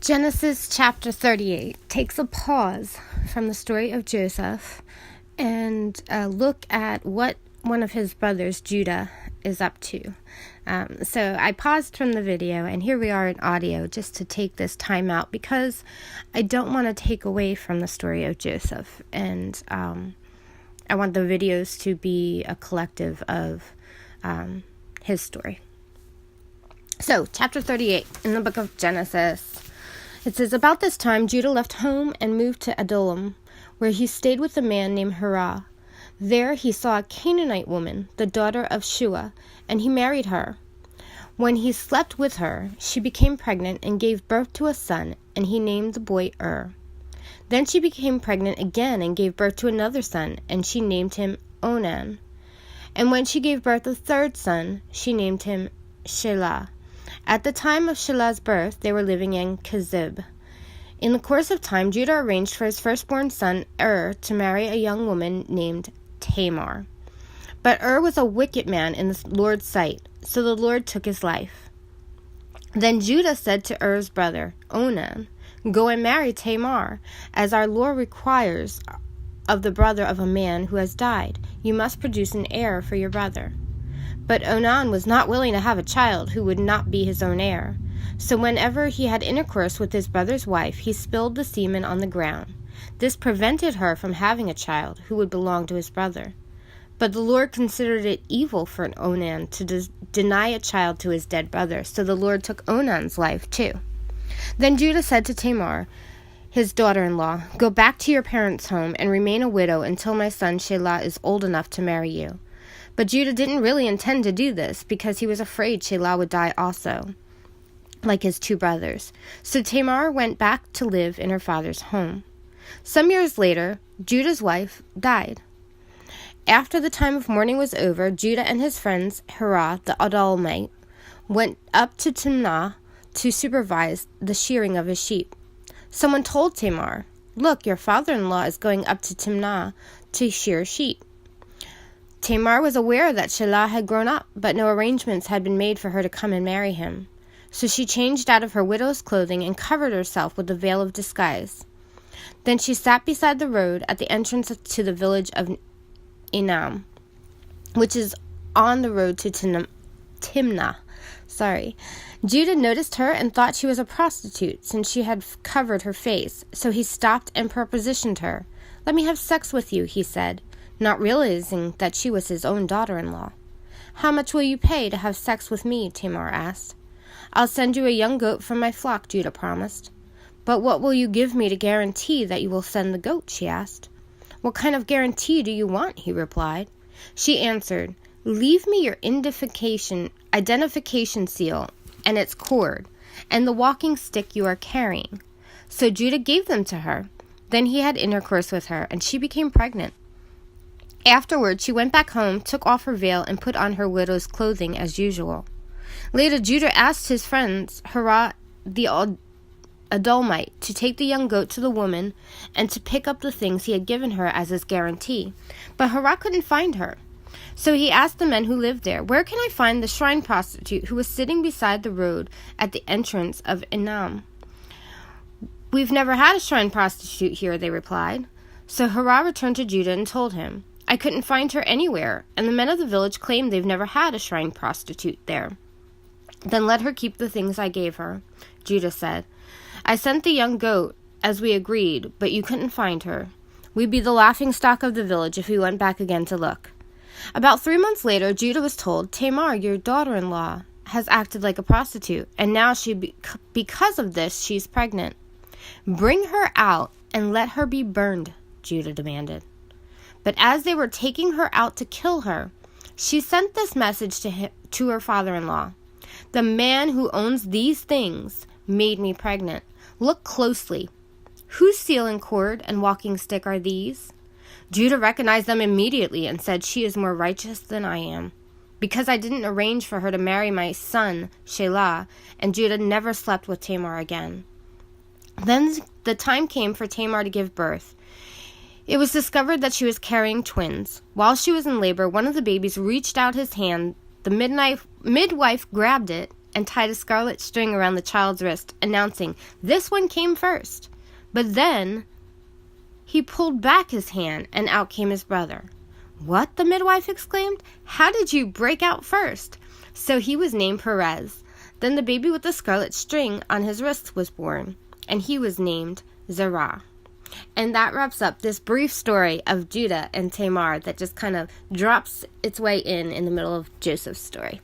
Genesis chapter 38 takes a pause from the story of Joseph and look at what one of his brothers, Judah, is up to. So I paused from the video, and here we are in audio just to take this time out because I don't want to take away from the story of Joseph, and I want the videos to be a collective of his story. So, chapter 38 in the book of Genesis. It says, about this time, Judah left home and moved to Adullam, where he stayed with a man named Hirah. There he saw a Canaanite woman, the daughter of Shua, and he married her. When he slept with her, she became pregnant and gave birth to a son, and he named the boy Then she became pregnant again and gave birth to another son, and she named him Onan. And when she gave birth to a third son, she named him Shelah. At the time of Shelah's birth, they were living in Kezib. In the course of time, Judah arranged for his firstborn son, to marry a young woman named Tamar. But was a wicked man in the Lord's sight, so the Lord took his life. Then Judah said to brother, Onan, go and marry Tamar, as our law requires of the brother of a man who has died. You must produce an heir for your brother. But Onan was not willing to have a child who would not be his own heir. So whenever he had intercourse with his brother's wife, he spilled the semen on the ground. This prevented her from having a child who would belong to his brother. But the Lord considered it evil for Onan to deny a child to his dead brother, so the Lord took Onan's life too. Then Judah said to Tamar, his daughter-in-law, go back to your parents' home and remain a widow until my son Shelah is old enough to marry you. But Judah didn't really intend to do this because he was afraid Shelah would die also, like his two brothers. So Tamar went back to live in her father's home. Some years later, Judah's wife died. After the time of mourning was over, Judah and his friends, Hirah the Adullamite, went up to Timnah to supervise the shearing of his sheep. Someone told Tamar, look, your father-in-law is going up to Timnah to shear sheep. Tamar was aware that Shelah had grown up, but no arrangements had been made for her to come and marry him. So she changed out of her widow's clothing and covered herself with the veil of disguise. Then she sat beside the road at the entrance to the village of Enam, which is on the road to Timnah. Judah noticed her and thought she was a prostitute, since she had covered her face. So he stopped and propositioned her. Let me have sex with you, he said, not realizing that she was his own daughter-in-law. How much will you pay to have sex with me? Tamar asked. I'll send you a young goat from my flock, Judah promised. But what will you give me to guarantee that you will send the goat? She asked. What kind of guarantee do you want? He replied. She answered, leave me your identification seal and its cord, and the walking stick you are carrying. So Judah gave them to her. Then he had intercourse with her, and she became pregnant. Afterward, she went back home, took off her veil, and put on her widow's clothing as usual. Later, Judah asked his friends, Hirah the Adullamite, to take the young goat to the woman and to pick up the things he had given her as his guarantee. But Hirah couldn't find her. So he asked the men who lived there, where can I find the shrine prostitute who was sitting beside the road at the entrance of Enam? We've never had a shrine prostitute here, they replied. So Hirah returned to Judah and told him, I couldn't find her anywhere, and the men of the village claimed they've never had a shrine prostitute there. Then let her keep the things I gave her, Judah said. I sent the young goat, as we agreed, but you couldn't find her. We'd be the laughingstock of the village if we went back again to look. About 3 months later, Judah was told, Tamar, your daughter-in-law, has acted like a prostitute, and now because of this, she's pregnant. Bring her out and let her be burned, Judah demanded. But as they were taking her out to kill her, she sent this message to her father-in-law. The man who owns these things made me pregnant. Look closely. Whose seal and cord and walking stick are these? Judah recognized them immediately and said, she is more righteous than I am, because I didn't arrange for her to marry my son, Shelah, and Judah never slept with Tamar again. Then the time came for Tamar to give birth. It was discovered that she was carrying twins. While she was in labor, one of the babies reached out his hand. The midwife grabbed it and tied a scarlet string around the child's wrist, announcing, "This one came first." But then he pulled back his hand, and out came his brother. "What?" the midwife exclaimed. "How did you break out first?" So he was named Perez. Then the baby with the scarlet string on his wrist was born, and he was named Zerah. And that wraps up this brief story of Judah and Tamar that just kind of drops its way in the middle of Joseph's story.